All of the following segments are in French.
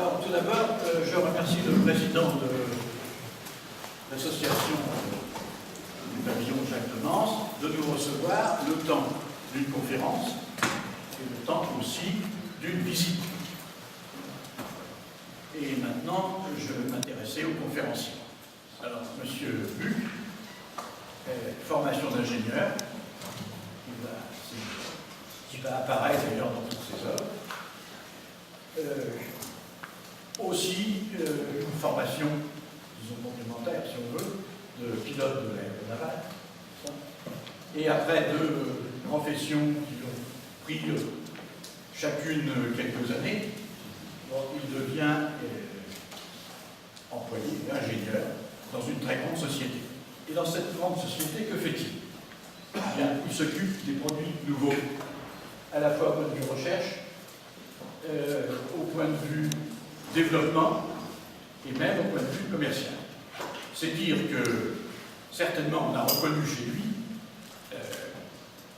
Alors, tout d'abord, je remercie le président de l'association du pavillon Jacques de Mans de nous recevoir le temps d'une conférence et le temps aussi d'une visite. Et maintenant, je vais m'intéresser aux conférenciers. Alors, M. Buc, formation d'ingénieur, qui va apparaître d'ailleurs dans toutes ses œuvres. Aussi une formation, disons complémentaire si on veut, de pilote de l'aéronavale. Et après deux professions qui ont pris chacune quelques années, il devient employé, ingénieur, dans une très grande société. Et dans cette grande société, que fait-il? Eh bien, il s'occupe des produits nouveaux, à la fois au point de vue recherche, au point de vue développement et même au point de vue commercial. C'est dire que certainement on a reconnu chez lui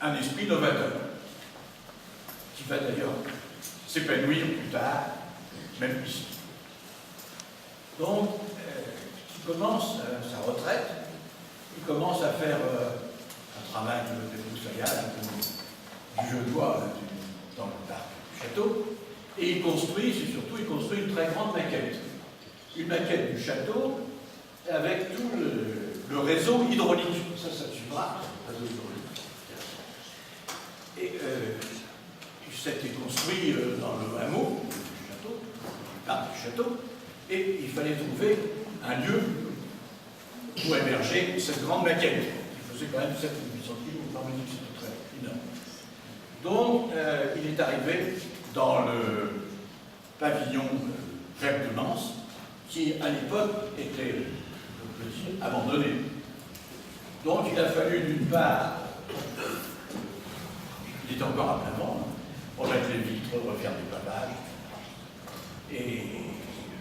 un esprit novateur qui va d'ailleurs s'épanouir plus tard, même ici. Donc, il commence sa retraite, il commence à faire un travail de débroussaillage du jeu de bois dans le parc du château. Et il construit, il construit une très grande maquette. Une maquette du château avec tout le réseau hydraulique. Ça suivra, le réseau hydraulique. Et ça a été construit dans le hameau du château, parc du château, et il fallait trouver un lieu pour héberger cette grande maquette, qui faisait quand même 7 ou 800 kg, on peut dire que c'était très énorme. Donc, il est arrivé dans le pavillon Jacques de Mans, qui à l'époque était, je peux dire, abandonné. Donc il a fallu d'une part, il est encore à plein vent, remettre les vitres, refaire des pavages, et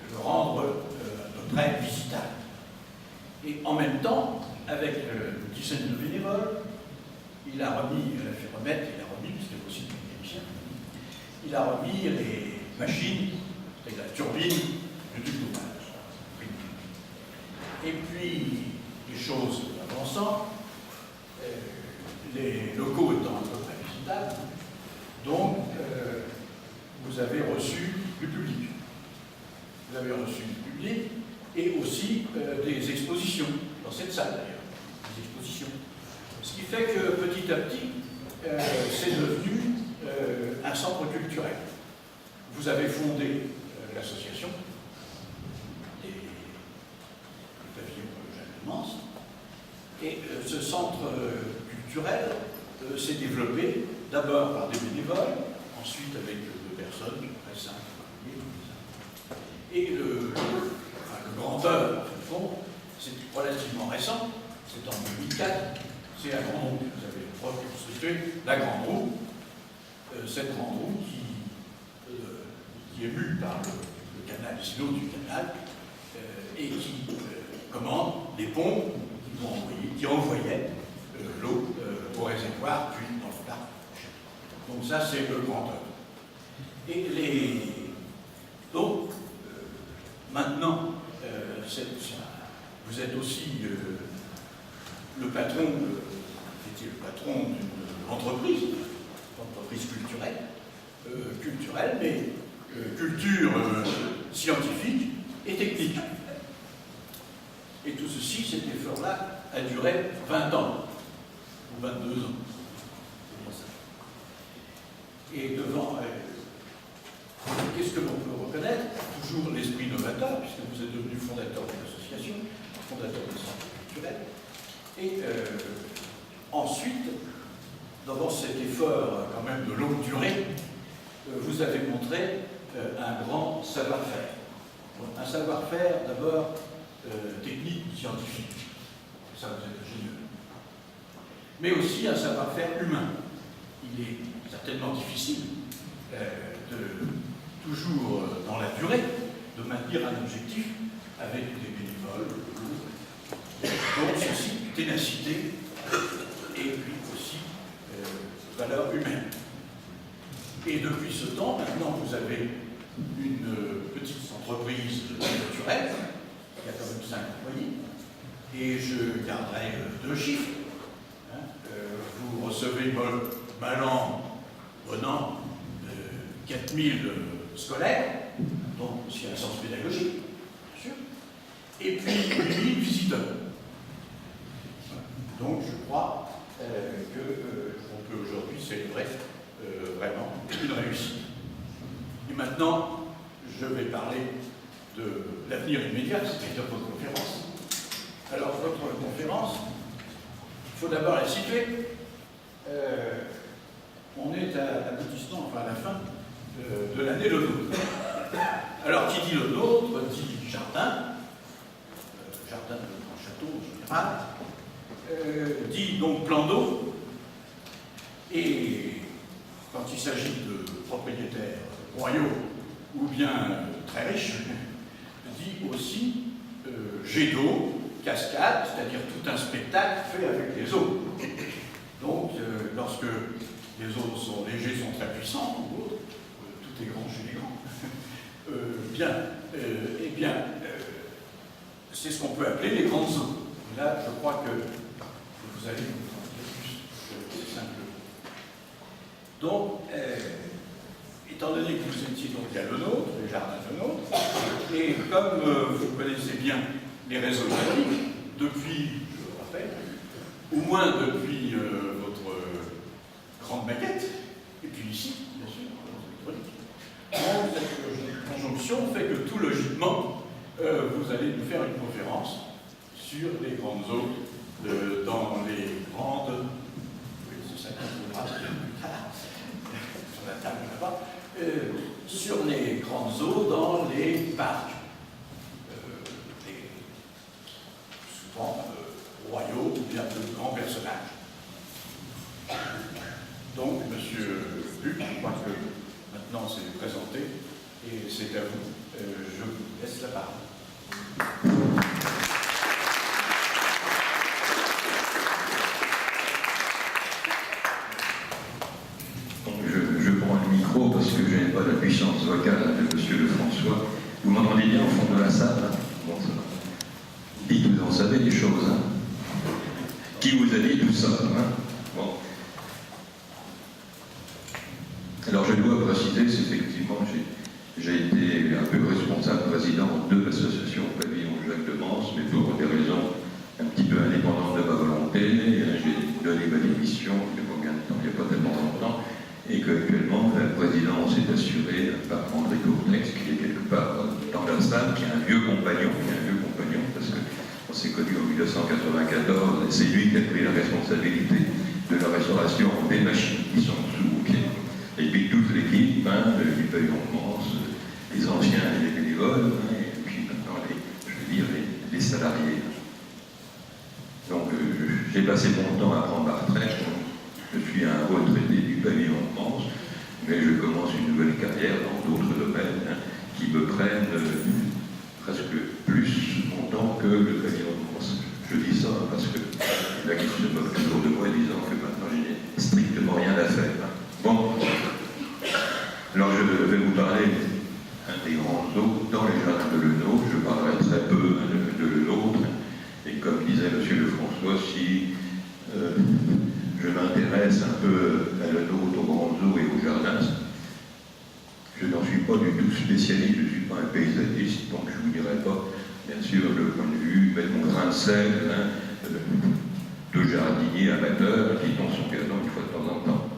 le rendre à peu près visitable. Et en même temps, avec une dizaine de bénévoles, il a fait remettre, c'était aussi un technicien, il a remis les machines, c'est la turbine du découpage. Et puis, les choses avançant, les locaux étant à peu près visitables, donc vous avez reçu du public. Vous avez reçu du public et aussi des expositions, dans cette salle d'ailleurs, des expositions. Ce qui fait que petit à petit, c'est devenu un centre culturel. Vous avez fondé l'association des pavillons Jacques de Mans, et ce centre culturel s'est développé d'abord par des bénévoles, ensuite avec deux personnes très simples. Et le grand œuvre, au fond, c'est relativement récent, c'est en 2004, c'est la grande roue. Vous avez reconstitué la grande roue, cette grande roue qui est mue par le canal, les îlots du canal, et qui commande les pompes qui envoyaient l'eau au réservoir, puis dans le parc. Donc ça, c'est le grand œuvre. Et donc, maintenant, vous êtes aussi le patron d'une entreprise culturelle, mais culture scientifique et technique. Et tout ceci, cet effort-là, a duré 20 ans, ou 22 ans. Et devant, qu'est-ce que l'on peut reconnaître? Toujours l'esprit novateur, puisque vous êtes devenu fondateur de l'association, fondateur du centre culturel. Et ensuite, dans cet effort quand même de longue durée, vous avez montré un grand savoir-faire. Un savoir-faire d'abord technique, scientifique. Ça, vous êtes ingénieur. Mais aussi un savoir-faire humain. Il est certainement difficile toujours dans la durée, de maintenir un objectif avec des bénévoles. Donc ceci, ténacité et puis aussi valeur humaine. Et depuis ce temps, maintenant vous avez une petite entreprise naturelle, qui a quand même 5 employés, et je garderai 2 chiffres. Hein. Vous recevez bon an 4000 scolaires, donc aussi un sens pédagogique, bien sûr, et puis 8000 visiteurs. Donc je crois qu'on peut aujourd'hui célébrer vraiment une réussite. Et maintenant, je vais parler de l'avenir immédiat, c'est-à-dire votre conférence. Alors, votre conférence, il faut d'abord la situer. On est à l'aboutissement, enfin à la fin de l'année Le Nôtre. Alors, qui dit Le Nôtre, dit jardin, jardin de grand château en général, dit donc plan d'eau, et quand il s'agit de propriétaires royaux ou bien très riches, dit aussi jet d'eau, cascade, c'est-à-dire tout un spectacle fait avec les eaux. Donc, lorsque les eaux sont légers, sont très puissants, ou autres, tout est grand chez les grands, eh bien, c'est ce qu'on peut appeler les grandes eaux. Et là, je crois que vous allez vous en dire plus, c'est simple. Donc, étant donné que vous étiez donc à Le Nôtre, les jardins Le Nôtre, et comme vous connaissez bien les réseaux économiques, depuis, je le rappelle, au moins depuis votre grande maquette, et puis ici, bien sûr, dans l'électronique, cette conjonction fait que tout logiquement, vous allez nous faire une conférence sur les grandes eaux dans les grandes... Oui, c'est ça qu'on voudra sur la table là-bas. Sur les grandes eaux dans les parcs, souvent royaux ou bien de grands personnages. Donc, Monsieur Buc, je crois que maintenant c'est présenté et c'est à vous. Je vous laisse la parole. Parce que je n'ai pas la puissance vocale de Monsieur Lefrançois. Vous m'entendez bien au fond de la salle, hein? Bon, ça va. Dites, vous en savez des choses, hein? Qui vous a dit tout ça, hein? Bon. Alors je dois préciser, c'est effectivement, j'ai été un peu responsable président de l'association Pavillon Jacques de Mans, mais pour des raisons un petit peu indépendantes de ma volonté, j'ai donné ma démission il y a combien de temps, il n'y a pas tellement longtemps, et qu'actuellement, la présidence est assurée par André Courtex, qui est quelque part dans la salle, qui est un vieux compagnon, parce qu'on s'est connu en 1994, et c'est lui qui a pris la responsabilité de la restauration des machines qui sont sous vos pieds. Et puis toute l'équipe, du pavillon de Mans, les anciens et les bénévoles, et puis maintenant, les salariés. Donc, j'ai passé mon temps à prendre ma retraite. Je suis un retraité du pavillon de Mans, mais je commence une nouvelle carrière dans d'autres domaines qui me prennent presque plus mon temps que le pavillon de Mans. Je dis ça parce que la question se moque toujours de moi, disant que maintenant je n'ai strictement rien à faire. Bon, alors je vais vous parler des grandes eaux dans les jardins de Le Nôtre. Je parlerai très peu de Le Nôtre, et comme disait M. Lefrançois, si je m'intéresse un peu à Le Nôtre, aux grandes eaux et aux jardins. Je n'en suis pas du tout spécialiste, je ne suis pas un paysagiste, donc je ne vous dirai pas, bien sûr, le point de vue, mettre mon grain de sel de jardinier amateur qui tond son gazon une fois de temps en temps.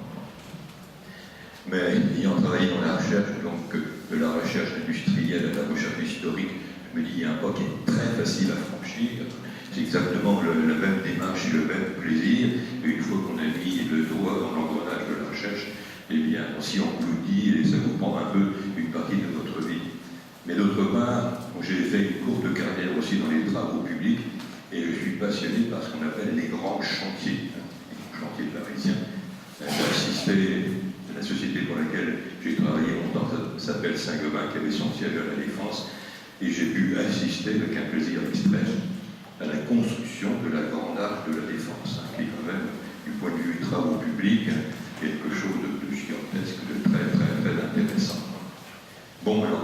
Mais ayant travaillé dans la recherche, donc de la recherche industrielle à la recherche historique, je me dis, il y a un pas qui est très facile à franchir. C'est exactement la même démarche et le même plaisir. Et une fois qu'on a mis le doigt dans l'engrenage de la recherche, eh bien, on s'y engloutit et ça vous prend un peu une partie de votre vie. Mais d'autre part, j'ai fait une courte carrière aussi dans les travaux publics et je suis passionné par ce qu'on appelle les grands chantiers, les grands chantiers parisiens. J'ai assisté à la société pour laquelle j'ai travaillé longtemps, ça s'appelle Saint-Gobain, qui avait son siège à la Défense, et j'ai pu assister avec un plaisir extrême à la construction de la Grande Arche de la Défense, qui est quand même, du point de vue travaux publics, quelque chose de plus gigantesque, de très, très, très intéressant. Bon, alors,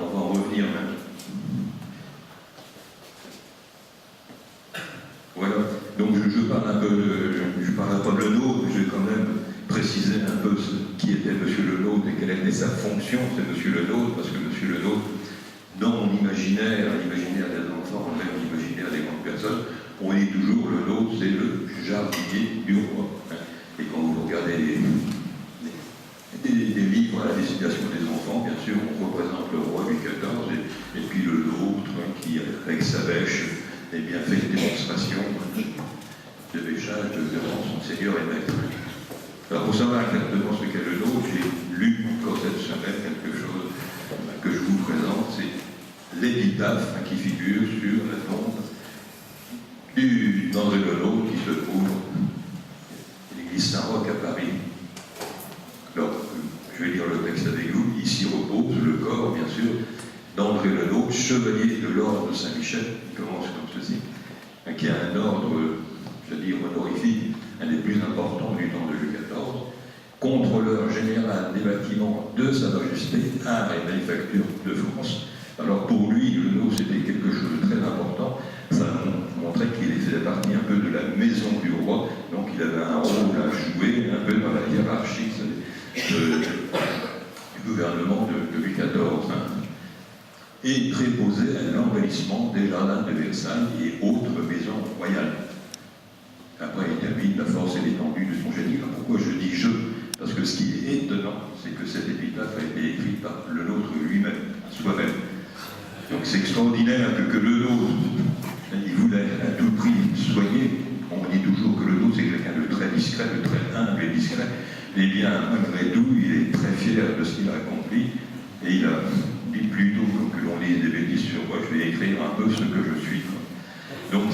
préciser un peu qui était M. Lenôtre et quelle était sa fonction, c'est M. Lenôtre, parce que M. Lenôtre, dans mon imaginaire, l'imaginaire des enfants, même l'imaginaire des grandes personnes, on dit toujours Lenôtre, c'est le jardinier du roi. Et quand vous regardez des livres à la destination des enfants, bien sûr, on représente le roi Louis XIV et puis le nôtre qui, avec sa bêche, eh bien, fait une démonstration de bêchage devant son seigneur et maître. Alors, pour savoir exactement ce qu'est le nôtre, j'ai lu encore cette semaine quelque chose que je vous présente, c'est l'épitaphe qui figure sur la tombe d'André Lenôtre qui se trouve à l'église Saint-Roch à Paris. Alors, je vais lire le texte avec vous. Ici repose le corps, bien sûr, d'André Lenôtre, chevalier de l'ordre de Saint-Michel, qui commence comme ceci, qui a un ordre, je veux dire, honorifique, un des plus importants du temps de Louis XIV, contrôleur général des bâtiments de Sa Majesté, Arts et Manufactures de France. Alors pour lui, Lenôtre, c'était quelque chose de très important. Ça montrait qu'il faisait partie un peu de la maison du roi, donc il avait un rôle à jouer un peu dans la hiérarchie du gouvernement de Louis XIV. Et préposé à l'embellissement des jardins de Versailles et autres maisons royales. Après, il termine la force et l'étendue de son génie. Alors, pourquoi je dis je? Parce que ce qui est étonnant, c'est que cette épitaphe a été écrite par Lenôtre lui-même, soi-même. Donc c'est extraordinaire que Lenôtre, il voulait à tout prix soigner. On dit toujours que Lenôtre, c'est quelqu'un de très discret, de très humble et discret. Eh bien, malgré tout, il est très fier de ce qu'il a accompli. Et il a dit plutôt que l'on lise des bêtises sur moi, je vais écrire un peu ce que je suis. Donc,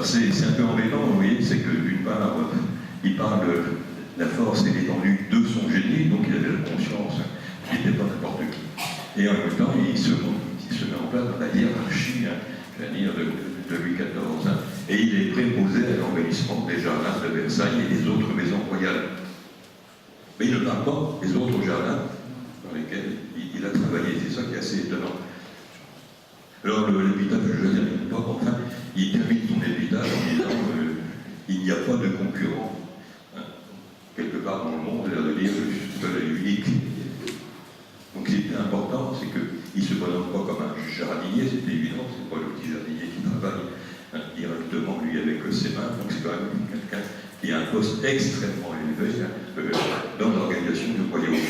c'est un peu embêtant, vous voyez, c'est que d'une part, il parle de la force et l'étendue de son génie, donc il avait la conscience qu'il n'était pas n'importe qui. Et en même temps, il se met en place dans la hiérarchie, je veux dire, de Louis XIV, et il est préposé à l'embellissement des jardins de Versailles et des autres maisons royales. Mais il ne parle pas des autres jardins dans lesquels il a travaillé, c'est ça qui est assez étonnant. Alors l'épitaphe, je ne termine pas, enfin, il termine son épitaphe en disant il n'y a pas de concurrent. Quelque part dans le monde, il a de dire je suis seul et unique. Donc ce qui est important, c'est qu'il ne se présente pas comme un jardinier, c'est évident, c'est pas le petit jardinier qui travaille directement lui avec ses mains, donc c'est quand même quelqu'un qui a un poste extrêmement élevé dans l'organisation du royaume.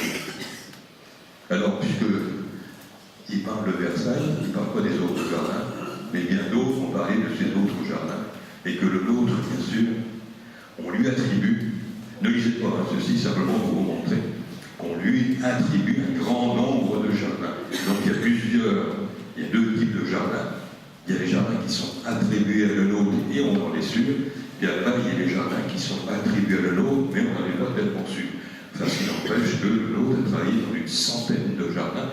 Alors, puisqu'il parle de Versailles, il ne parle pas des autres jardins, mais bien d'autres ont parlé de ces autres jardins, et que le nôtre, bien sûr, on lui attribue, ne lisez pas ceci, simplement pour vous montrer, qu'on lui attribue un grand nombre de jardins. Donc il y a deux types de jardins. Il y a les jardins qui sont attribués à Lenôtre, et on en est sûr, et après il y a les jardins qui sont attribués à Lenôtre, mais on n'en est pas tellement sûr. Enfin, ce qui n'empêche que Lenôtre a travaillé dans une centaine de jardins.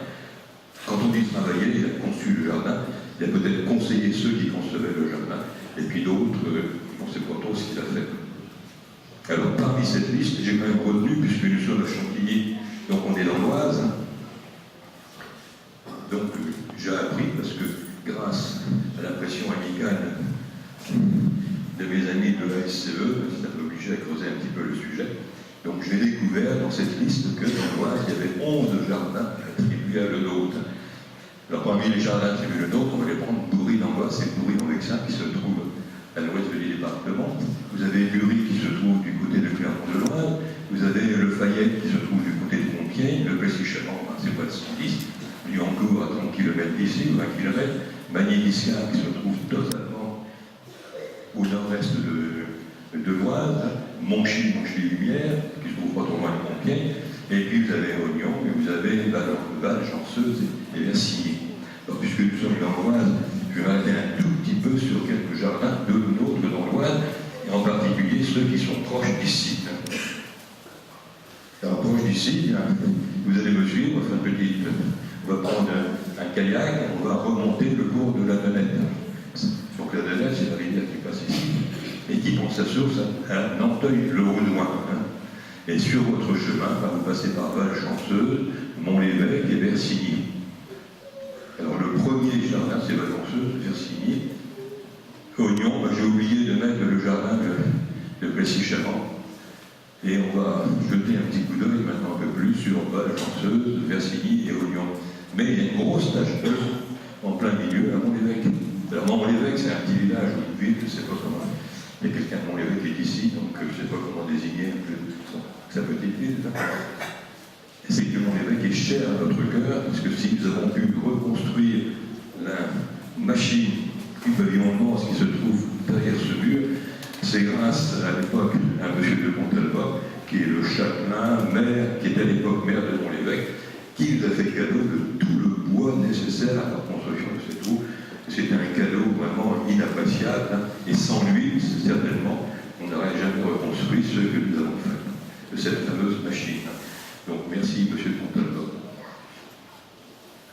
Quand on dit travailler, il a conçu le jardin, il a peut-être conseillé ceux qui concevaient le jardin, et puis d'autres, on ne sait pas trop ce qu'il a fait. Alors, parmi cette liste, j'ai quand même retenu, puisque nous sommes à Chantilly, donc on est dans l'Oise, donc j'ai appris, parce que grâce à la pression amicale de mes amis de la SCE, ça m'a obligé à creuser un petit peu le sujet. Donc j'ai découvert dans cette liste que dans l'Oise, il y avait 11 jardins attribués à Lenôtre. Alors parmi les jardins attribués à Lenôtre, on va les prendre Bourry dans l'Oise, c'est Bourry dans Vexin qui se trouve à l'ouest du département. Vous avez Bury qui se trouve du côté de Clermont-de-Loire, vous avez Le Fayette qui se trouve du côté de Compiègne, le Plessis-Chaman, c'est pas de 110, Liancourt à 30 km d'ici, 20 km, Magny-Viscard qui se trouve totalement au nord-est de l'Oise, Monchy-Lumière, qui se trouve pas trop loin de Compiègne, et puis vous avez Ognon, et vous avez Val, Chanceuse et Versigny. Alors, puisque nous sommes dans l'Oise, je vais m'arrêter un tout petit peu sur quelques jardins de nôtres dans l'Oise, et en particulier ceux qui sont proches d'ici. Alors, proches d'ici, vous allez me suivre, enfin, on va prendre un kayak, et on va remonter le cours de la Donnette. Donc la Donnette, c'est la rivière qui passe ici, et qui prend sa source à Nanteuil-le-Haudouin. Et sur votre chemin, vous passez par Val-Chanceuse, Mont-l'Évêque et Versigny. Alors le premier jardin, c'est Val-Chanceuse, Versigny. Ognon, j'ai oublié de mettre le jardin de Plessis-Chaman. Et on va jeter un petit coup d'œil maintenant un peu plus sur Valgenceuse, Versigny et Oignon. Mais il y a une grosse tache d'œuf en plein milieu à Mont-l'Évêque. Alors Mont-l'Évêque, c'est un petit village ou une ville, je ne sais pas comment. Il y a quelqu'un de Mont-l'Évêque qui est ici, donc je ne sais pas comment désigner un peu sa petite ville. C'est que Mont-l'Évêque est cher à notre cœur, parce que si nous avons pu reconstruire la machine du pavillon de Mons qui se trouve derrière ce mur, c'est grâce à l'époque à M. de Montalva, qui est le châtelain, maire, qui était à l'époque maire de Mont-l'Évêque, qui nous a fait cadeau de tout le bois nécessaire à la construction de cette roue. C'était un cadeau vraiment inappréciable, hein, et sans lui, certainement, on n'aurait jamais reconstruit ce que nous avons fait de cette fameuse machine. Donc merci, M. de Montalva.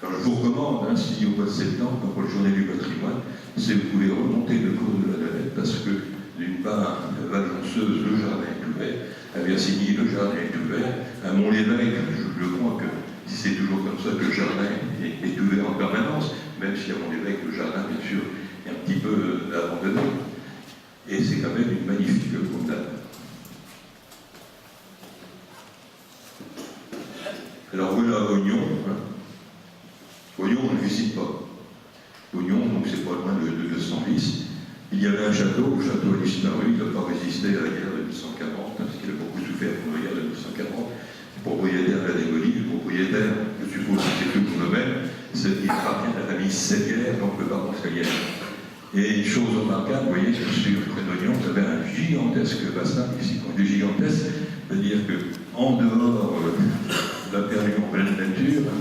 Alors je vous recommande, hein, si au mois de septembre, pour la journée du patrimoine, si vous pouvez remonter le cours de la navette, parce que d'une part, à Valgenceuse, le jardin est ouvert, à Versigny, le jardin est ouvert, à Mont-l'Évêque, je crois que c'est toujours comme ça que le jardin est ouvert en permanence, même si à Mont-l'Évêque, le jardin, bien sûr, est un petit peu abandonné. Et c'est quand même une magnifique promenade. Alors voilà Oignon. Oignon, on ne visite pas. Oignon, donc c'est pas loin de Senlis. Il y avait un château, le château a disparu, il n'a pas résisté à la guerre de 1940, parce qu'il a beaucoup souffert pour la guerre de 1940. Le propriétaire l'a démoli, le propriétaire, je suppose que c'est tout pour le même, il appartient à la famille Séguière, donc le baron Séguière. Et une chose remarquable, vous voyez, sur près d'Oignon, vous avez un gigantesque bassin ici. Quand je dis gigantesque, c'est-à-dire qu'en dehors de la période en pleine nature,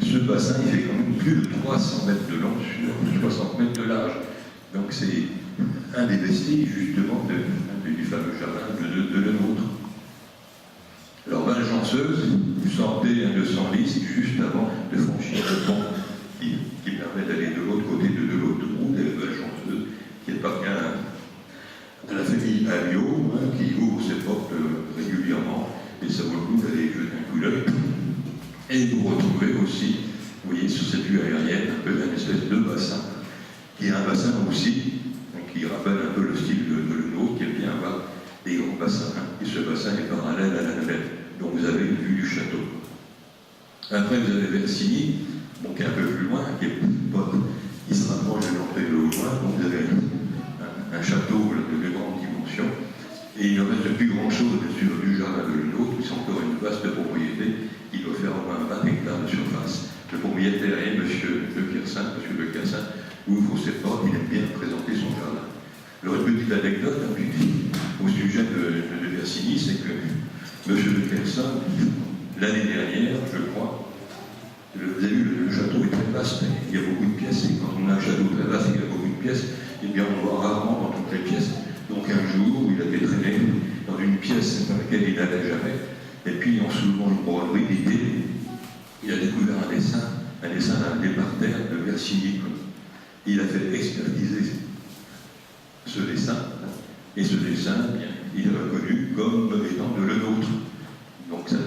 ce bassin il fait quand même plus de 300 mètres de long sur 60 mètres de large. Donc c'est un des vestiges justement du fameux jardin de le nôtre. Alors Valgenceuse, vous sortez de Senlis juste avant de franchir le pont qui permet d'aller de l'autre côté de l'autoroute, et Valgenceuse, qui appartient à la famille Alliot, hein, qui ouvre ses portes régulièrement, et ça vaut le coup d'aller jeter un coup d'œil. Et vous retrouvez aussi, vous voyez, sur cette vue aérienne, un peu une espèce de bassin, qui est un bassin aussi, qui rappelle un peu le style de le nôtre, qui aime bien avoir des grands bassins, et ce bassin est parallèle à la navette. Donc vous avez une vue du château. Après vous avez Versigny, donc qui est un peu plus loin, qui se rapproche de l'entrée de loin, donc vous avez un château de grande dimension, et il ne reste plus grand chose sur du jardin de l'autre, qui c'est encore une vaste propriété qui doit faire au moins 20 hectares de surface. Le propriétaire est M. Le Kersin, ouvre ses portes, il aime bien présenter son jardin. Alors une petite anecdote au sujet de Versigny, c'est que M. Le Kersin, l'année dernière, je crois, vous avez vu, le château est très vaste, il y a beaucoup de pièces, et quand on a un château très vaste et qu'il y a beaucoup de pièces, eh bien on voit rarement dans toutes les pièces. Donc un jour, il a été traîné dans une pièce dans laquelle il n'allait jamais, et puis en soulevant une broderie d'idées, il a découvert un dessin d'un des parterres de Versigny. Il a fait expertiser ce dessin, et ce dessin, bien, il est reconnu comme étant de le nôtre. Donc ça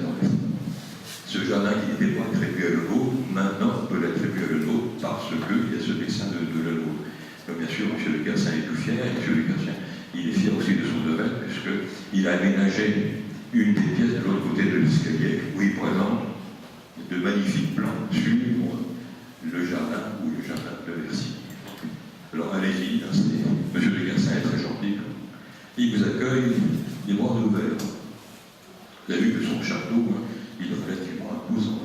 ce jardin qui n'était pas attribué à le nôtre, maintenant peut l'attribuer à le nôtre parce qu'il y a ce dessin de le nôtre. Donc bien sûr, M. Le Kersin est tout fier, et M. Le Kersin, il est fier aussi de son domaine, puisqu'il a aménagé une des pièces de l'autre côté de l'escalier, où il présente de magnifiques plans sur le jardin ou le jardin de Versigny. Alors allez-y, M. Le Kersin est très gentil. Il vous accueille les bras ouverts. Vous avez vu que son château, il est relativement imposant.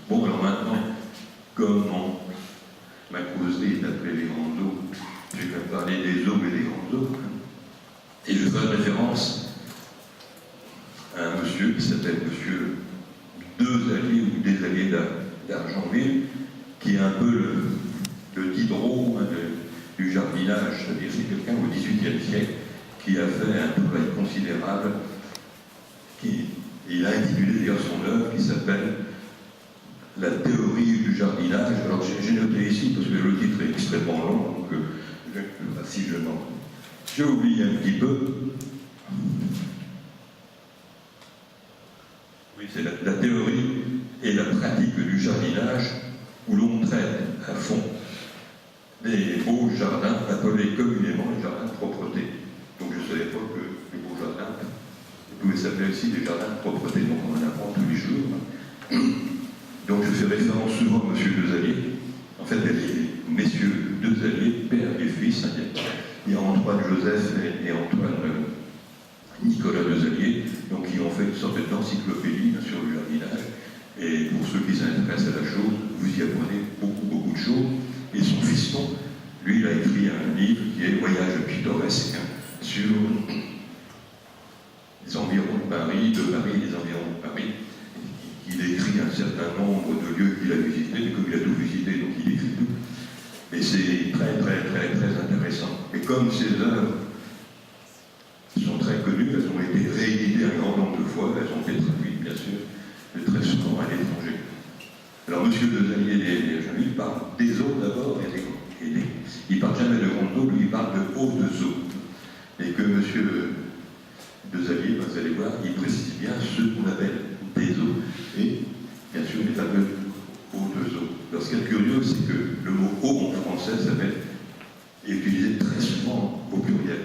Bon, alors maintenant, comme ma causerie est appelée les grandes eaux, je vais parler des eaux et des grandes eaux. Et je ferai référence à un monsieur qui s'appelle monsieur Deux Alliés ou des Alliés d'Argentville, qui est un peu le Diderot du jardinage, c'est-à-dire c'est quelqu'un au XVIIIe siècle qui a fait un travail considérable. Il a intitulé d'ailleurs son œuvre qui s'appelle La théorie du jardinage. Alors j'ai noté ici parce que le titre est extrêmement long, donc si je n'en. J'ai oublié un petit peu. Oui, c'est la théorie et la pratique du jardinage où l'on traite à fond des beaux jardins appelés communément les jardins de propreté. Donc je ne savais pas que pouvait s'appeler aussi des jardins de propreté, donc on en apprend tous les jours. Donc je fais référence souvent à M. Dezallier. En fait, messieurs Dezallier, père et fils. Il y a Antoine Joseph et Antoine Nicolas Dezallier, donc qui ont fait une sorte d'encyclopédie sur le jardinage. Et pour ceux qui s'intéressent à la chose, vous y apprenez beaucoup de choses. Et son fiston, lui, il a écrit un livre qui est Voyage pittoresque sur les environs de Paris, et les environs de Paris. Il écrit un certain nombre de lieux qu'il a visités, mais comme il a tout visité, donc il écrit tout. Et c'est très intéressant. Et comme ces œuvres sont très connues, elles ont été rééditées un grand nombre de fois, elles ont été traduites, bien sûr, très souvent à l'étranger. Alors, M. Dezallier, il parle des eaux d'abord, il ne parle jamais de grandes eaux, lui, il parle de hautes eaux. Et que M. Dezallier, vous allez voir, il précise bien ce qu'on appelle des eaux, et bien sûr les fameuses hautes eaux. Alors, ce qui est curieux, c'est que le mot eau en français est utilisé très souvent au pluriel.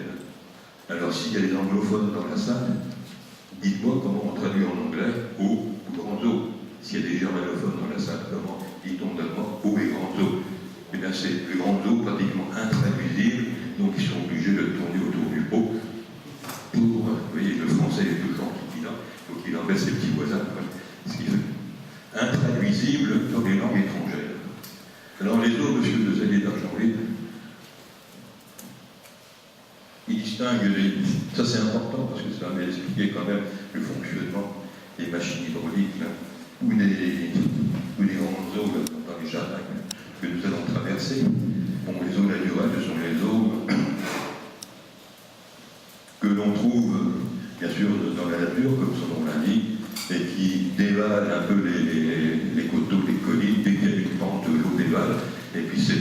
Alors, s'il y a des anglophones dans la salle, dites-moi comment on traduit en anglais eau ou grandes eaux. S'il y a des germanophones dans la salle, comment dit-on en allemand eau et grandes eaux? Eh bien, c'est les grandes eaux pratiquement intraduisibles, donc ils sont obligés de tourner autour du pot pour, vous voyez, le français est toujours intriguant, donc il embête ses petits voisins, ce qui fait intraduisible dans les langues étrangères. Alors, les eaux, M. Dezallier d'Argenville, il distingue ça c'est important parce que ça va m'expliquer quand même le fonctionnement des machines hydrauliques ou des grandes eaux dans les jardins que nous allons traverser. Bon, les eaux naturelles, ce sont les eaux que l'on trouve bien sûr dans la nature, comme son nom l'indique, et qui dévalent un peu les coteaux, les collines, dès qu'il y a une pente, l'eau dévale, et puis ces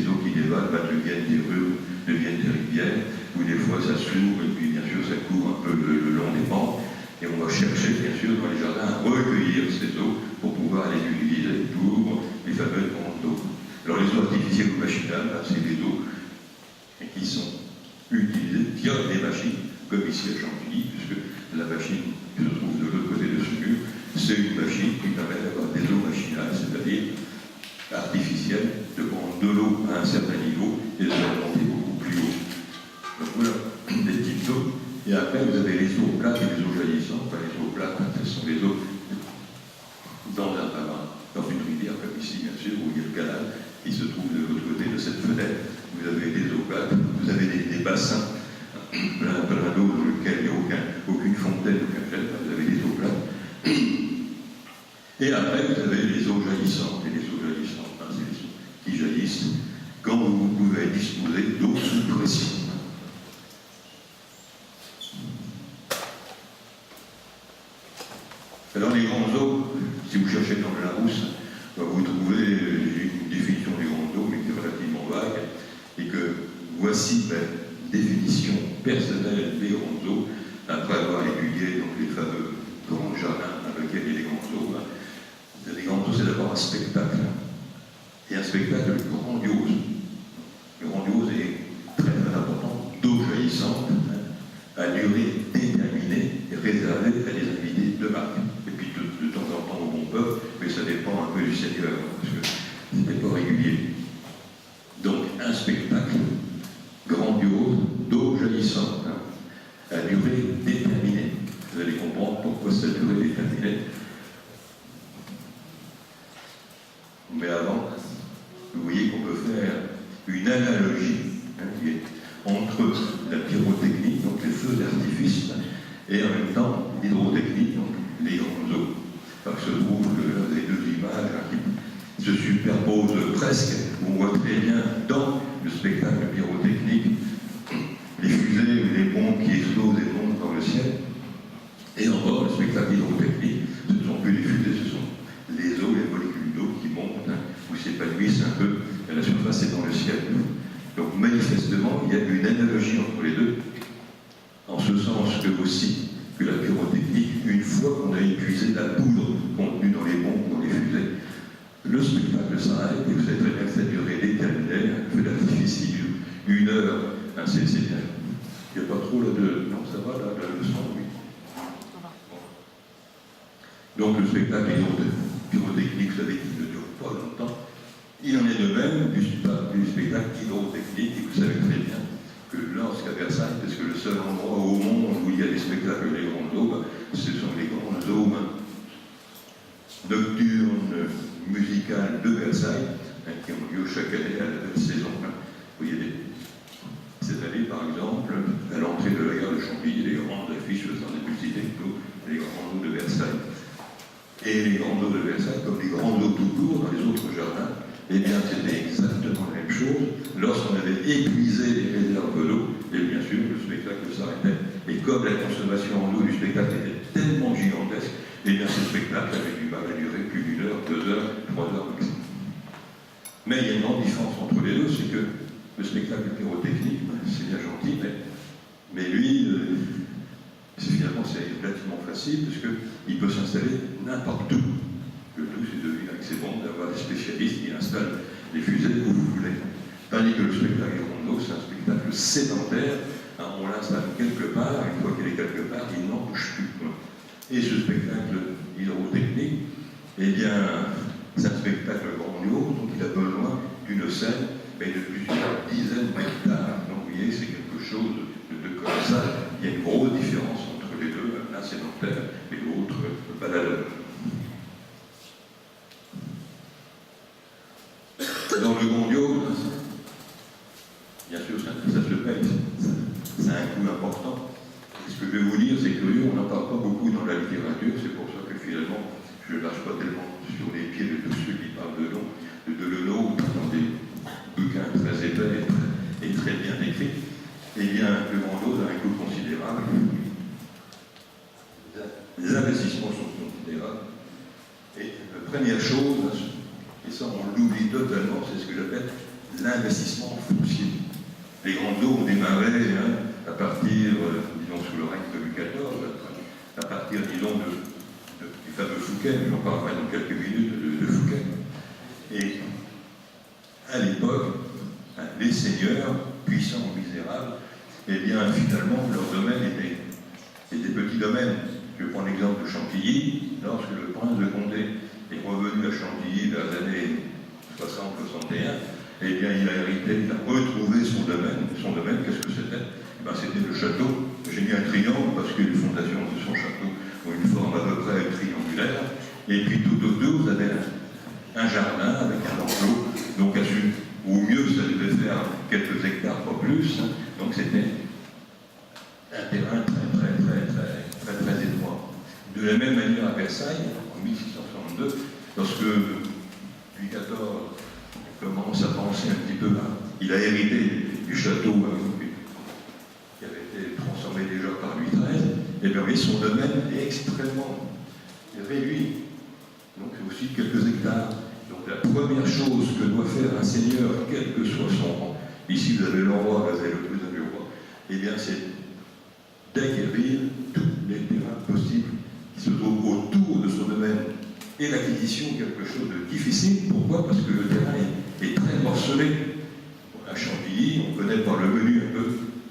eaux qui dévalent deviennent des rues, deviennent des rivières, où des fois ça s'ouvre, et puis bien sûr ça court un peu le long des pentes, et on va chercher bien sûr dans les jardins à recueillir ces eaux pour pouvoir les utiliser pour les fameuses grandes eaux. Alors les eaux artificielles ou machinales, c'est des eaux qui sont utilisées via des machines, comme ici à Chantilly, puisque la machine qui se trouve de l'autre côté de ce mur, c'est une machine qui permet d'avoir des eaux machinales, c'est-à-dire artificielles, de prendre de l'eau à un certain niveau et de la monter beaucoup plus haut. Donc voilà, des types d'eau. Et après, vous avez les eaux plates et les eaux jaillissantes. Enfin, les eaux plates, ce sont les eaux dans une rivière, comme ici, bien sûr, où il y a le canal qui se trouve de l'autre côté de cette fenêtre. Vous avez des eaux plates, vous avez des bassins plein d'eau dans lequel il n'y a aucune fontaine, aucun jet, vous avez des eaux plates. Et après, vous avez les eaux jaillissantes. Et les eaux jaillissantes, c'est les eaux qui jaillissent quand vous pouvez disposer d'eau sous pression. Alors les grandes eaux, si vous cherchez dans le Larousse, vous trouvez une définition des grandes eaux, mais qui est relativement vague, et que voici la définition personnelle des grandes eaux, après avoir étudié donc, les fameux grands jardins dans lesquels il y a des grandes eaux. Les grandes eaux, c'est d'abord un spectacle, et un spectacle grandiose. Grandiose et très important, d'eau jaillissante, à durée déterminée et réservée à des invités de marque. Et puis de temps en temps au bon peuple, mais ça dépend un peu du Seigneur, parce que ce n'est pas régulier. Donc un spectacle grandiose d'eau jaillissante, à durée déterminée. Vous allez comprendre pourquoi cette durée déterminée. Mais avant, vous voyez qu'on peut faire une analogie entre la pyrotechnie, donc les feux d'artifice, et en même temps l'hydrotechnie, donc les grandes eaux. Alors il se trouve que les deux images qui se superposent presque, on voit très bien dans le spectacle pyrotechnique les fusées ou les bombes qui explosent et montent dans le ciel. Et en bas, le spectacle hydrotechnique, ce ne sont plus les fusées, ce sont les eaux, les molécules d'eau qui montent ou s'épanouissent un peu à la surface et dans le ciel. Donc manifestement, il y a une analogie entre les deux, en ce sens que aussi que la pyrotechnique, une fois qu'on a épuisé la poudre contenue dans les bombes ou dans les fusées, le spectacle s'arrête et vous savez très bien que cette durée déterminée, un feu d'artifice qui dure 1 heure, c'est bien. Il n'y a pas trop là de... Non, ça va, là, le son, oui. Donc le spectacle pyrotechnique, vous savez, qui ne dure pas longtemps. Il en est de même du spectacle hydrotechnique, et vous savez très bien que lorsqu'à Versailles, parce que le seul endroit au monde où il y a des spectacles des grandes aubes, ce sont les grandes aubes nocturnes musicales de Versailles, qui ont lieu chaque année à la belle saison. Vous voyez, cette année, par exemple, à l'entrée de la gare de Chantilly, les grandes affiches sans publicité, les grandes eaux de Versailles. Et les grandes eaux de Versailles, comme les grandes eaux tout court dans les autres jardins, eh bien, c'était exactement la même chose. Lorsqu'on avait épuisé les réserves d'eau, et bien sûr, le spectacle s'arrêtait. Et comme la consommation en eau du spectacle était tellement gigantesque, eh bien, ce spectacle avait du mal à durer plus d'1 heure, 2 heures, 3 heures maximum. Mais il y a une grande différence entre les deux, c'est que le spectacle pyrotechnique, c'est bien gentil, mais lui, finalement, c'est relativement facile, parce qu'il peut s'installer n'importe où. Le tout, c'est c'est bon d'avoir des spécialistes qui installent les fusées où vous voulez. Tandis que le spectacle rondo, c'est un spectacle sédentaire, on l'installe quelque part, une fois qu'il est quelque part, il n'en bouge plus. Et ce spectacle hydrotechnique, eh bien, c'est un spectacle grandiose, donc il a besoin d'une scène, mais de plusieurs dizaines d'hectares. Donc vous voyez, c'est quelque chose de colossal. Il y a une grosse différence entre les deux, l'un sédentaire et l'autre baladeur. Dans le grandiose, bien sûr, ça se paye, ça a un coût important. Et ce que je vais vous dire, c'est curieux, on n'en parle pas beaucoup dans la littérature, c'est pour ça que finalement, je ne lâche pas tellement sur les pieds de tous ceux qui parlent de Lenot, dans des bouquins très épais et très bien écrits. Eh bien, le grandiose a un coût considérable. Les investissements sont considérables. Et la première chose, et ça on l'oublie totalement, c'est ce que j'appelle l'investissement foncier. Les grandes eaux ont démarré à partir, disons, sous le règne de Louis XIV, à partir, disons, du fameux Fouquet, j'en parlerai dans quelques minutes de Fouquet. Et à l'époque, les seigneurs, puissants ou misérables, eh bien, finalement, leur domaine était des petits domaines. Je prends l'exemple de Chantilly, lorsque le prince de Condé est revenu à Chantilly vers les années 60-61, eh bien, il a hérité, il a retrouvé son domaine. Son domaine, qu'est-ce que c'était? Eh bien, c'était le château. J'ai mis un triangle parce que les fondations de son château ont une forme à peu près triangulaire. Et puis, tout autour, vous avez un jardin avec un enclos. Donc, au mieux, ça devait faire quelques hectares, pas plus. Donc, c'était un terrain très étroit. De la même manière à Versailles, en 1662, lorsque Louis XIV commence à penser un petit peu il a hérité du château qui avait été transformé déjà par Louis XIII, et bien oui, son domaine est extrêmement réduit. Donc aussi quelques hectares. Donc la première chose que doit faire un seigneur, quel que soit son rang, ici vous avez le roi, vous avez le cousin du roi, et bien c'est d'acquérir tous les terrains possibles qui se trouvent autour de son domaine. Et l'acquisition, quelque chose de difficile. Pourquoi? Parce que le terrain est très morcelé. À Chantilly, on connaît par le menu un peu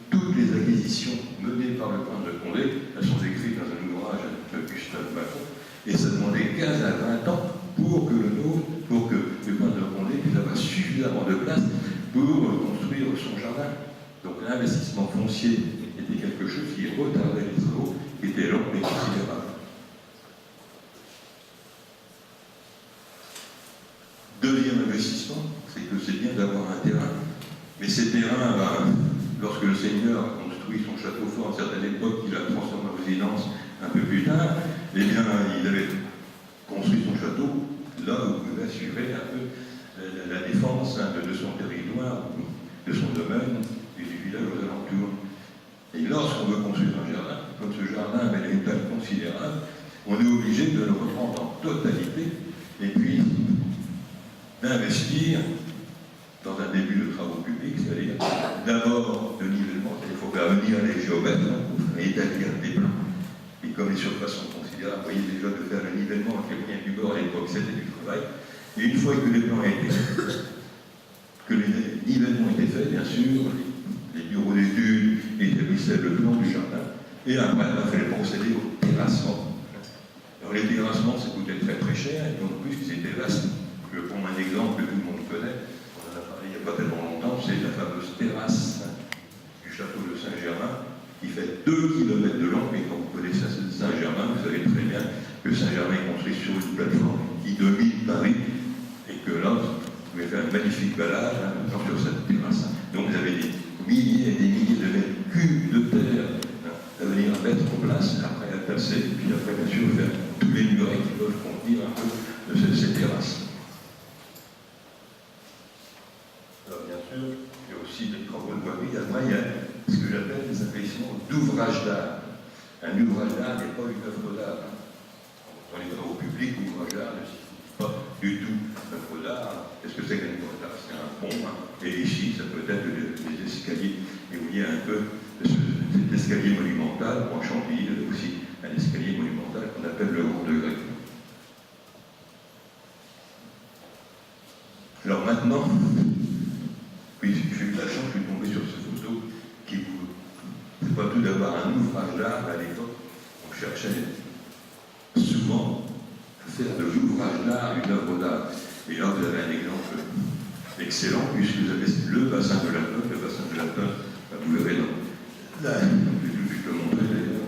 toutes les acquisitions menées par le prince de Condé. Elles sont écrites dans un ouvrage de Gustave Macron. Et ça demandait 15 à 20 ans pour que le prince de Condé puisse avoir suffisamment de place pour construire son jardin. Donc l'investissement foncier était quelque chose qui retardait les travaux, qui était long et considérable. Deuxième investissement, c'est que c'est bien d'avoir un terrain. Mais ces terrains, lorsque le seigneur a construit son château fort à une certaine époque, qu'il a transformé en résidence un peu plus tard, eh bien, il avait construit son château là où il pouvait assurer un peu la défense de son territoire, de son domaine et du village aux alentours. Et lorsqu'on veut construire un jardin, comme ce jardin avait une taille considérable, on est obligé de le reprendre en totalité et puis d'investir dans un début de travaux publics, c'est-à-dire d'abord de nivellement, il faut faire venir les géomètres pour établir des plans. Et comme les surfaces sont considérables, vous voyez déjà de faire le nivellement avec les moyens du bord à l'époque, c'était du travail. Et une fois que les plans étaient faits, que les nivellements étaient faits, bien sûr, les bureaux d'études établissaient le plan du jardin, et après, il fallait procéder au terrassement. Alors les terrassements, ça coûtait très très cher, et en plus ils étaient vastes. Je prends un exemple que tout le monde connaît, on en a parlé il n'y a pas tellement longtemps, c'est la fameuse terrasse du château de Saint-Germain, qui fait 2 km de long, mais quand vous connaissez Saint-Germain, vous savez très bien que Saint-Germain est construit sur une plateforme qui domine Paris, et que là, vous pouvez faire une magnifique balade sur cette terrasse. Donc vous avez des milliers et des milliers de mètres cubes de terre à venir mettre en place, après à tasser, et puis après, bien sûr, faire tous les murets qui peuvent contenir un peu de ces terrasses. Alors, bien sûr, il y a aussi des travaux de voirie. Après, il y a ce que j'appelle des investissements d'ouvrage d'art. Un ouvrage d'art n'est pas une œuvre d'art. Dans les travaux publics, ouvrage d'art ne signifie pas du tout œuvre d'art. Qu'est-ce que c'est qu'un ouvrage d'art? C'est un pont, et ici, ça peut être des escaliers. Et vous voyez un peu cet escalier monumental, en Chantilly, aussi un escalier monumental qu'on appelle le Grand Degré. Alors maintenant, oui, j'ai eu la chance, je suis tombé sur cette photo qui vous... C'est pas tout d'abord un ouvrage d'art, à l'époque, on cherchait souvent à faire de l'ouvrage d'art une œuvre d'art. Et là, vous avez un exemple excellent, puisque vous avez le bassin de la Tonne. Le bassin de la Tonne, vous l'avez là, je vais le montrer d'ailleurs.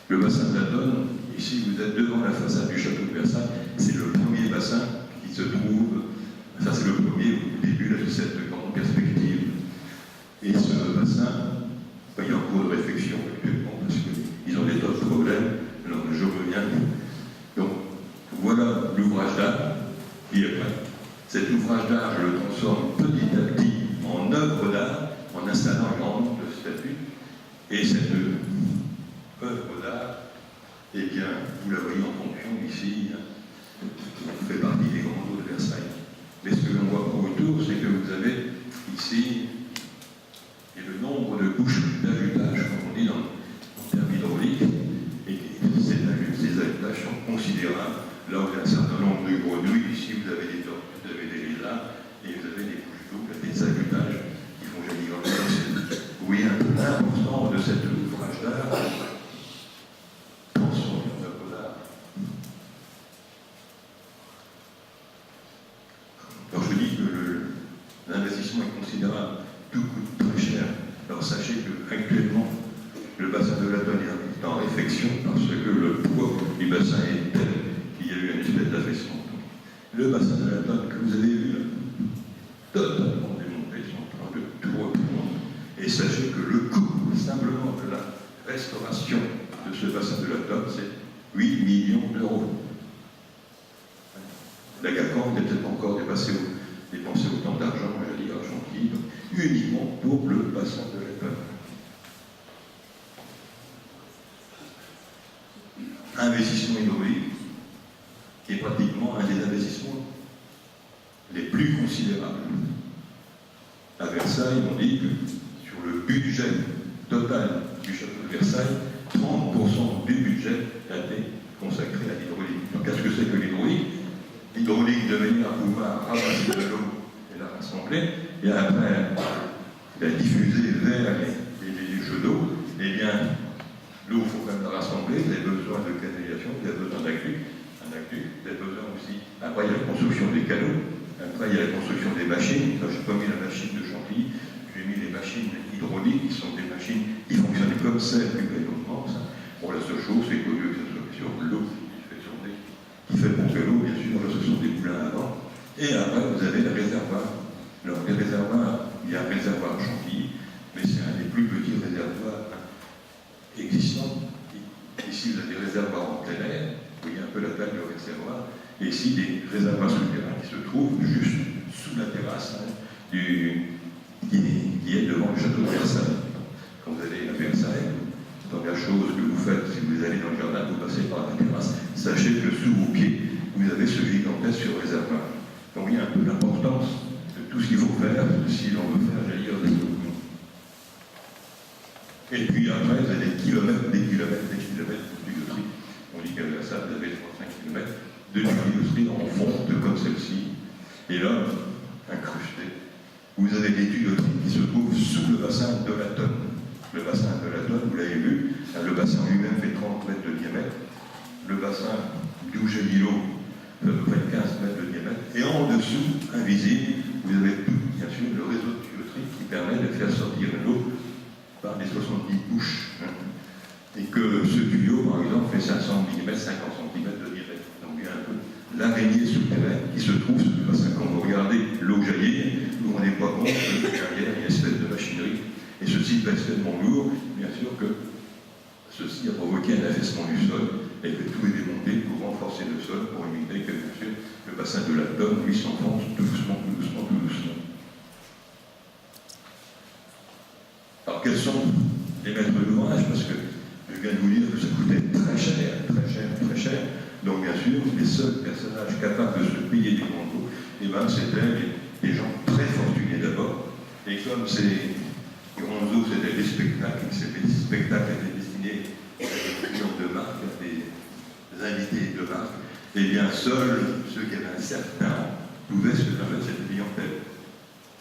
Le bassin de la Tonne, ici, vous êtes devant la façade du château de Versailles, c'est le premier bassin qui se trouve, ça c'est le premier au début de cette grande perspective. Et ce bassin, il est en cours de réflexion actuellement, parce qu'ils ont des tas de problèmes, alors je reviens. Donc, voilà l'ouvrage d'art, et après, cet ouvrage d'art, je le transforme petit à petit en œuvre d'art, en installant un grand nombre de statues, et cette œuvre d'art, eh bien, vous la voyez en fonction ici, fait partie des grands eaux de Versailles. Mais ce que l'on voit pas autour, c'est que vous avez ici et le nombre de couches d'ajutage, comme on dit en termes hydrauliques, et ces ajutages sont considérables. Là, vous avez un certain nombre de grenouilles, ici vous avez des tortues, vous avez des lilas, et vous avez des couches d'eau, des ajutages qui font jaillir dans le ciel. Vous voyez un peu l'importance de cet ouvrage d'art. Alors je dis que l'investissement est considérable, tout coûte très cher. Alors sachez qu'actuellement, le bassin de la Tonne est en réflexion parce que le poids du bassin est tel qu'il y a eu une espèce d'affaissement. Le bassin de la Tonne que vous avez vu, totalement démonté, ils sont en train de tout reprendre. Et sachez que le coût simplement de la restauration de ce bassin de la Tonne, c'est 8 millions d'euros. La Gacan n'est peut-être pas encore dépensé autant d'argent, je dis, à Chantilly, uniquement pour le bassin de la Tonne. Investissement hydraulique, qui est pratiquement un des investissements les plus considérables. À Versailles, on dit que sur le budget total du château de Versailles, 30% du budget a été consacré à l'hydraulique. Donc, qu'est-ce que c'est que l'hydraulique? L'hydraulique de manière à pouvoir ramasser de l'eau et la rassembler, et après la diffuser vers les jeux d'eau. Eh bien, l'eau, il faut quand même la rassembler, vous avez besoin de canalisation, vous avez besoin d'aqueduc, vous avez besoin aussi, après il y a la construction des canaux, après il y a la construction des machines. Là, je n'ai pas mis la machine de Chantilly, j'ai mis les machines hydrauliques, qui sont des machines qui fonctionnent comme celles du Pays-de-France. Bon, la seule chose, c'est qu'au lieu que ce soit sur l'eau qui fait pomper l'eau, bien sûr, là, ce sont des moulins à vent. Et après, vous avez les réservoirs. Alors, les réservoirs, il y a un réservoir Chantilly, mais c'est un des plus petits réservoirs existants. Ici, vous avez des réservoirs en plein air, vous voyez un peu la taille du réservoir, et ici, des réservoirs souterrains qui se trouvent juste sous la terrasse qui est devant le château de Versailles. Quand vous allez à Versailles, la première chose que vous faites, si vous allez dans le jardin, vous passez par la terrasse, sachez que sous vos pieds, vous avez ce gigantesque réservoir. Donc il y a un peu l'importance de tout ce qu'il faut faire si l'on veut faire jaillir des eaux. Et puis après, vous avez des kilomètres de tuyauterie. On dit qu'à Versailles, vous avez 35 km de tuyauterie en fonte comme celle-ci. Et là, incrustée, vous avez des tuyauteries qui se trouvent sous le bassin de la Tonne. Le bassin de la Tonne, vous l'avez vu, le bassin lui-même fait 30 mètres de diamètre, le bassin d'où jaillit l'eau fait à peu près 15 mètres de diamètre, et en dessous, invisible, vous avez tout, bien sûr, le réseau de tuyauterie qui permet de faire sortir l'eau par les 70 bouches. Et que ce tuyau, par exemple, fait 500 mm, 50 cm de diamètre. Donc il y a un peu l'araignée souterraine qui se trouve sous le bassin. Quand vous regardez l'eau jaillir, vous ne vous rendez pas compte que derrière, il y a une espèce de machinerie. Et ceci pèse tellement lourd, bien sûr, que ceci a provoqué un affaissement du sol et que tout est démonté pour renforcer le sol, pour éviter que, bien sûr, le bassin de la Tonne, lui, s'enfonce tout doucement, tout doucement, tout doucement. Alors, quels sont les maîtres d'ouvrage? Parce que je viens de vous dire que ça coûtait très cher, très cher, très cher. Donc, bien sûr, les seuls personnages capables de se payer des condos, eh ben, c'était des gens très fortunés d'abord. Et comme ces grands eaux, c'était des spectacles, ces spectacles étaient destinés à des clients de marque, à des invités de marque, eh bien, seuls ceux qui avaient un certain rang pouvaient se permettre cette clientèle.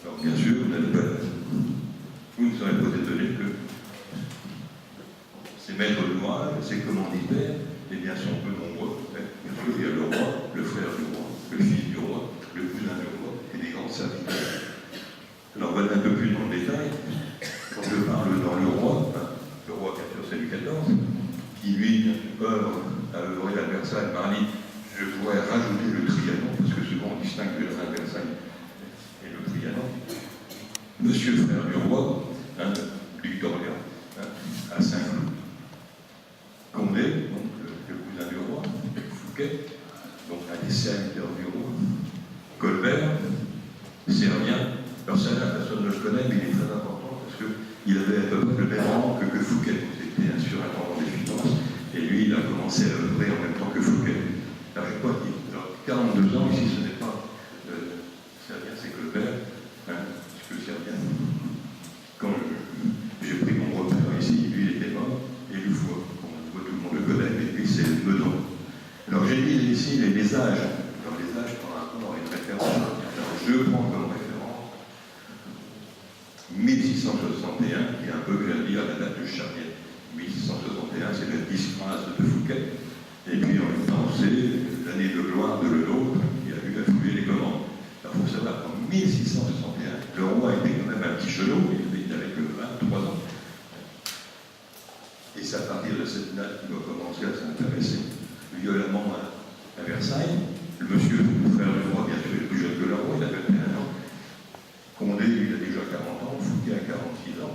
Alors, bien sûr, vous ne serez pas étonné que ces maîtres d'ouvrage, ces commanditaires, eh bien, sont peu nombreux. Bien sûr, il y a le roi, le frère du roi, le fils du roi, le cousin du roi et des grands serviteurs. Alors, on va aller un peu plus dans le détail. Quand je parle dans le roi bien sûr, c'est Louis XIV, qui lui a œuvré à Versailles, m'a dit je pourrais rajouter le Trianon, parce que souvent on distingue le Versailles et le Trianon. Monsieur le frère du roi, Luc d'Orléans, à Saint-Cloud. Condé, donc le cousin du roi, Fouquet, donc un des serviteurs du roi, Colbert, Servien. Alors Servien, personne ne le connaît, mais il est très important parce qu'il avait à peu près le même rang que Fouquet. C'était un surintendant des finances, et lui, il a commencé à œuvrer en même temps que Fouquet. Alors, je crois qu'il a 42 ans, ici, ce n'est pas Servien, c'est Colbert, parce que Servien, quand j'ai pris mon repère ici, lui, il était mort, et une fois, tout le monde le connaît, et puis c'est Meudon. Alors, j'ai mis ici les âges. Alors, les âges par rapport à une référence. Alors, je prends comme référence 1661, qui est un peu, je vais dire, la date de Charrière. 1661, c'est la disgrâce de Fouquet. Et puis, en même temps, c'est l'année de gloire de l'autre qui a eu à fouiller les commandes. Alors, il faut savoir qu'en 1661, le roi était quand même un petit chelot, il n'avait que 23 ans. Et c'est à partir de cette date qu'il va commencer à s'intéresser violemment à Versailles. Le monsieur, le frère du roi, bien sûr, il est plus jeune que le roi, il a 21 ans. Condé, lui, il a déjà 40 ans, Fouquet a 46 ans,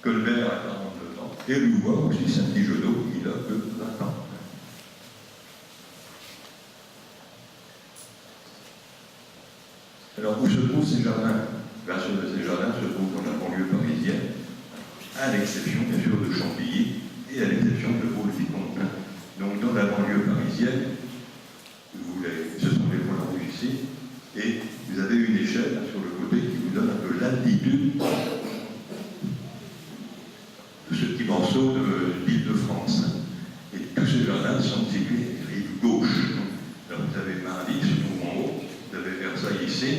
Colbert a 42 ans, et Louvois aussi, Saint-Digenot, il a que 20 ans. Alors, où se trouvent ces jardins? Bien sûr, ces jardins se trouvent dans la banlieue parisienne, à l'exception, bien sûr, de Chantilly, et à l'exception de Vaux-le-Vicomte. Donc, dans la banlieue parisienne, ce sont les points rouges ici, et vous avez une échelle sur le côté qui vous donne un peu l'altitude de ce petit morceau d'Île-de-France. Et tous ces jardins sont situés rive gauche. Alors, vous avez Marly, se trouve en haut, vous avez Versailles ici,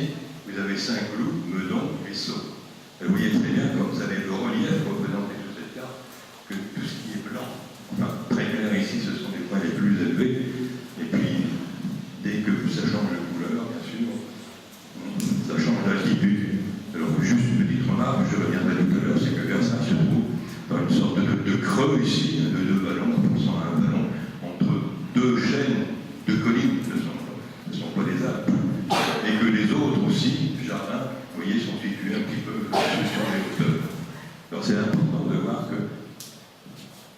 vous avez Saint-Cloud, Meudon et Sceaux. Et vous voyez très bien, comme vous avez le relief représenté sur cette carte, que tout ce qui est blanc, enfin très clair ici, ce sont les points les plus élevés. Et puis, dès que ça change de couleur, bien sûr, ça change d'altitude. Alors, juste une petite remarque, je reviendrai tout à l'heure, c'est que Versailles se trouve dans une sorte de creux ici, de deux vallons, pensant à un vallon, entre deux chaînes de collines, ce ne sont pas des Alpes. Et que les autres aussi, jardins, vous voyez, sont situés un petit peu sur les hauteurs. Alors c'est important de voir que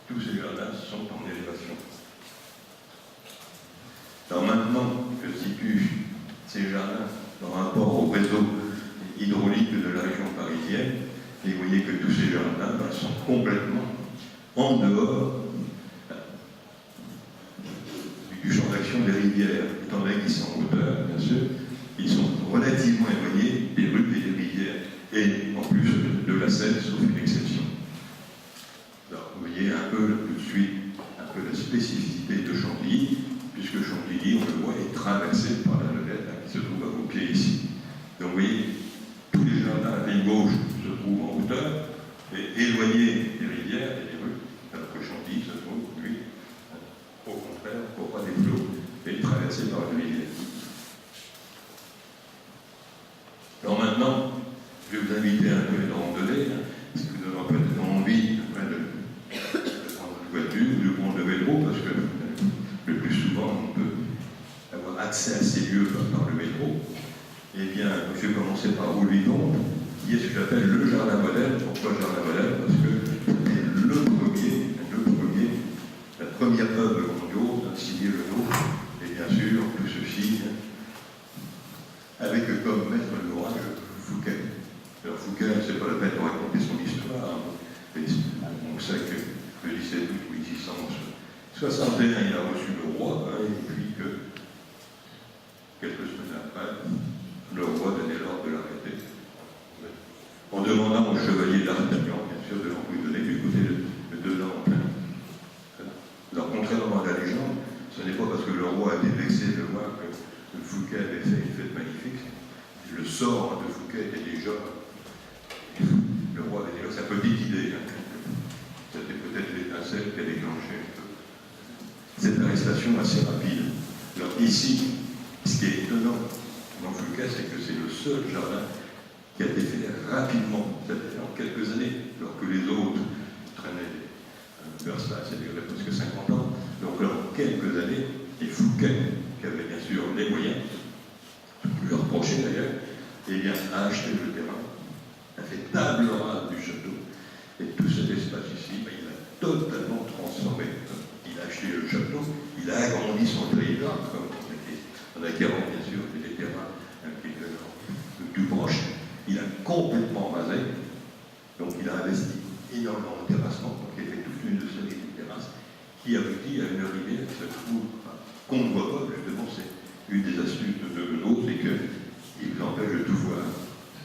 tous ces jardins sont en élévation. Alors maintenant que je situe ces jardins par rapport au réseau hydraulique de la région parisienne, et vous voyez que tous ces jardins sont complètement en dehors du champ d'action des rivières, étant donné qu'ils sont en hauteur, bien sûr, ils sont relativement éloignés des rues et des rivières, et en plus de la Seine, sauf une exception. Alors, vous voyez un peu tout de suite la spécificité de Chantilly, puisque Chantilly, on le voit, est traversé par la Levette, qui se trouve à vos pieds ici. Donc, vous voyez, tous les jardins à rive gauche se trouvent en hauteur, et éloignés des rivières et des rues, alors que Chantilly se trouve, lui, au contraire, par une rivière. Alors maintenant, je vais vous inviter à un peu de randonnée, parce que vous avez peut-être envie de prendre une voiture ou de prendre le vélo, parce que le plus souvent, on peut avoir accès à ces lieux par le métro. Eh bien, je vais commencer par Rouleau-Vicomte, qui est ce que j'appelle le jardin moderne. Pourquoi le jardin moderne? Parce que c'était la première œuvre grandiose, signé le nôtre, et bien sûr, tout ceci avec comme maître d'ouvrage Fouquet. Alors Fouquet, c'est pas la peine de raconter son histoire, on sait que le 17 août 1661, il a reçu le roi, et puis que quelques semaines après, le roi donnait l'ordre de l'arrêter. En demandant au chevalier d'Artagnan, bien sûr, de l'emprisonner du côté de Nantes. Alors, contrairement à la légende, ce n'est pas parce que le roi a été vexé de voir que Fouquet avait fait une fête magnifique. Le sort de Fouquet était déjà. Le roi avait déjà sa petite idée. C'était peut-être l'étincelle qui a déclenché cette arrestation assez rapide. Alors, ici, ce qui est étonnant dans Fouquet, c'est que c'est le seul jardin qui a été fait rapidement, c'est-à-dire en quelques années, alors que les autres traînaient. Versailles, ça durait presque 50 ans. Donc en quelques années, et Fouquet, qui avait bien sûr les moyens, lui reprocher d'ailleurs, eh bien, a acheté le terrain, a fait table rase du château, et tout cet espace ici, il a totalement transformé. Il a acheté le château, il a agrandi son territoire, comme on acquérant bien sûr des terrains qui étaient plus proches, il a complètement rasé, donc il a investi énormément de terrassement, donc il a fait toute une série de terrasses qui aboutit à une rivière qui se trouve, qu'on ne voit pas, justement, c'est une des astuces de l'eau, c'est qu'il vous empêche de tout voir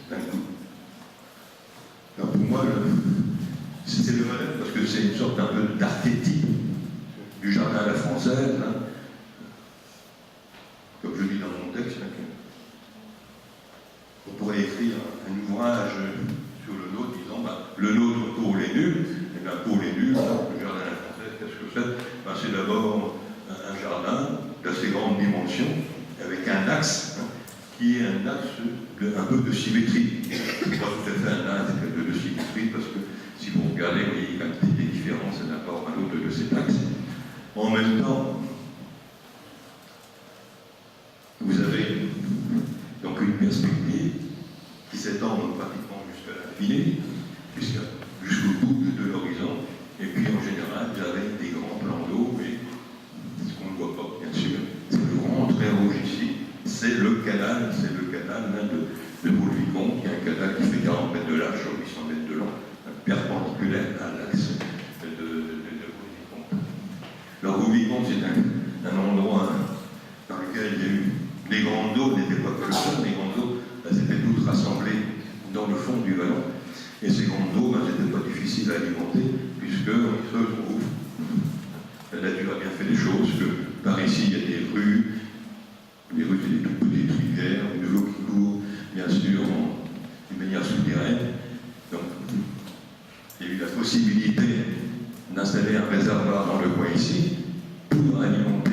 d'un coup. Alors pour moi, c'était le modèle, parce que c'est une sorte un peu d'archétype du jardin à la française, comme je dis dans mon texte, on pourrait écrire un ouvrage sur le nôtre, disant le nôtre pour les nuls. Et bien pour les nuls, le jardin à la française, qu'est-ce que c'est? C'est d'abord un jardin d'assez grande dimension, avec un axe qui est un axe un peu de symétrie. Pas tout à fait un axe de symétrie, parce que si vous regardez, vous voyez qu'il y a une petite différence d'un rapport à l'autre de cet axe. En même temps, vous avez donc une perspective qui s'étend pratiquement jusqu'à l'infini, jusqu'au bout de l'horizon, et puis en général, vous avez des grands plans d'eau, mais ce qu'on ne voit pas, bien sûr, c'est le grand trait rouge ici, c'est le canal de Rouleau-Vicomte, qui est un canal qui fait 40 mètres de large sur 800 mètres de long, perpendiculaire à l'axe de Rouleau-Vicomte. Alors Rouleau-Vicomte, c'est un endroit dans lequel il y a eu les grandes eaux, n'étaient pas que le fond, les grandes eaux, elles étaient toutes rassemblées dans le fond du vallon. Et ces grandes eaux, n'étaient pas difficiles à alimenter, puisqu'on se retrouve. La nature a bien fait des choses, que par ici, il y a des rues, c'est des toutes petites rivières, de l'eau qui court, bien sûr, d'une manière souterraine. Donc, il y a eu la possibilité d'installer un réservoir dans le coin ici, pour alimenter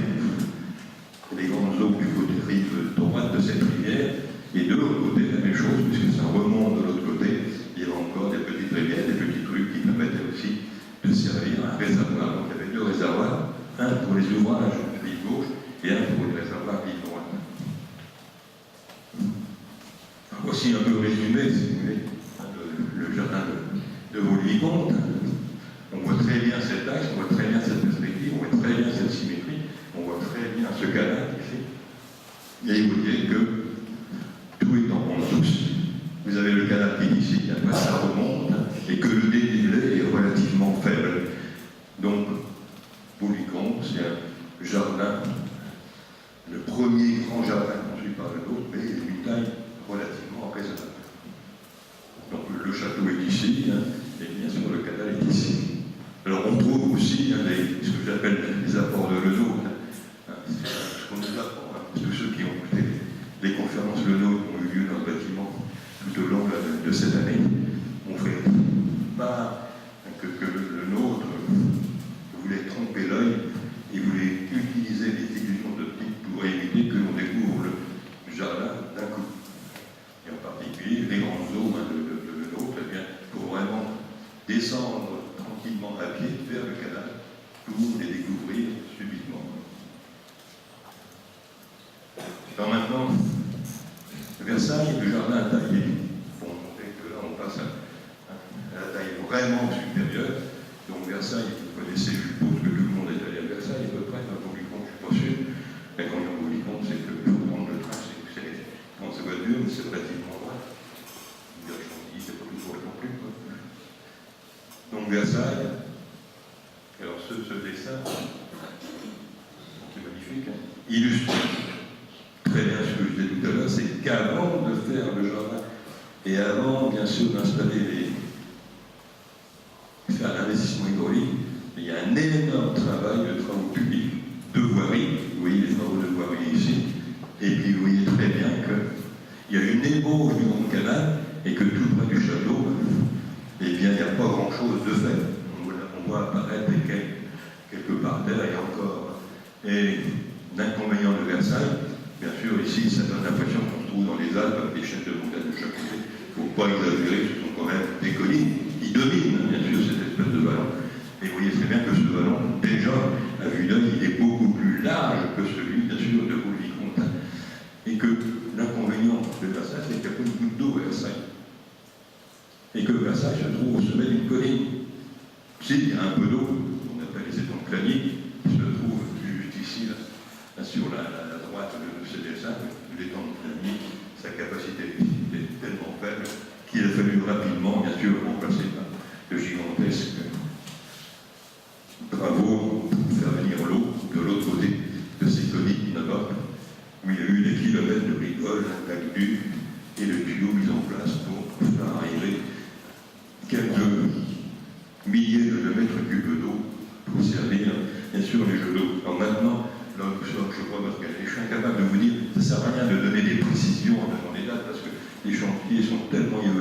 les grandes eaux du côté rive droite de cette rivière, et de l'autre côté, la même chose, puisque ça remonte de l'autre côté, il y avait encore des petites rivières, des petites rues qui permettaient aussi de servir un réservoir. Donc il y avait deux réservoirs, un pour les ouvrages rive gauche et un pour les réservoirs rive droite. Voici un peu résumé, si vous voulez, le jardin de Rouleau-Vicomte. On voit très bien cet axe, on voit très bien cette perspective, on voit très bien cette symétrie, on voit très bien ce canal ici. Et vous voyez que tout est en douce. Vous avez le canal qui est ici, après ça remonte, et que le dénivelé est relativement faible. Donc, Rouleau-Vicomte, c'est un jardin, le premier grand jardin construit par le nôtre, mais d'une taille relativement raisonnable. Donc, le château est ici, et bien sûr, le canal est ici. Alors, on trouve aussi ce que j'appelle les apports de Lenôtre. Ce qu'on nous apprend, tous ceux qui ont écouté les conférences Lenôtre qui ont eu lieu dans le bâtiment tout au long de cette année, on fait pas que le nôtre voulait tromper l'œil et voulait utiliser les illusions d'optique pour éviter que illustre très bien ce que je disais tout à l'heure, c'est qu'avant de faire le jardin, et avant, bien sûr, d'installer faire l'investissement hydraulique, il y a un énorme travail de travaux publics, de voirie. Vous voyez les travaux de voirie ici. Et puis vous voyez très bien qu'il y a une ébauche du Grand Canal et que tout près du château, eh bien, il n'y a pas grand-chose de fait. On voit apparaître quelques parterres et encore. Et l'inconvénient de Versailles, bien sûr, ici, ça donne l'impression qu'on se trouve dans les Alpes avec des chaînes de montagnes de chaque côté. Il ne faut pas exagérer, ce sont quand même des collines qui dominent, bien sûr, cette espèce de vallon. Et vous voyez très bien que ce vallon, déjà, à vue d'œil, il est beaucoup plus large que celui, bien sûr, de Roulle-Vicomte. Et que l'inconvénient de Versailles, c'est qu'il n'y a pas une goutte d'eau à Versailles. Et que Versailles se trouve au sommet d'une colline. S'il y a un peu d'eau, on appelle les étangs claniques, qui se trouve juste ici, là, sur la droite de ces dessins, l'étang clanique, sa capacité est tellement faible qu'il a fallu rapidement, bien sûr, remplacer par de gigantesques travaux pour faire venir l'eau de l'autre côté de ces collines là-bas, où il y a eu des kilomètres de rigoles, d'aqueducs et de tuyaux mis en place pour faire arriver quelques milliers de mètres cubes d'eau pour servir, bien sûr, les jeux d'eau. Alors maintenant, là où je crois, parce que je suis incapable de vous dire, ça ne sert à rien de donner des précisions en donnant des dates, parce que les chantiers sont tellement évolués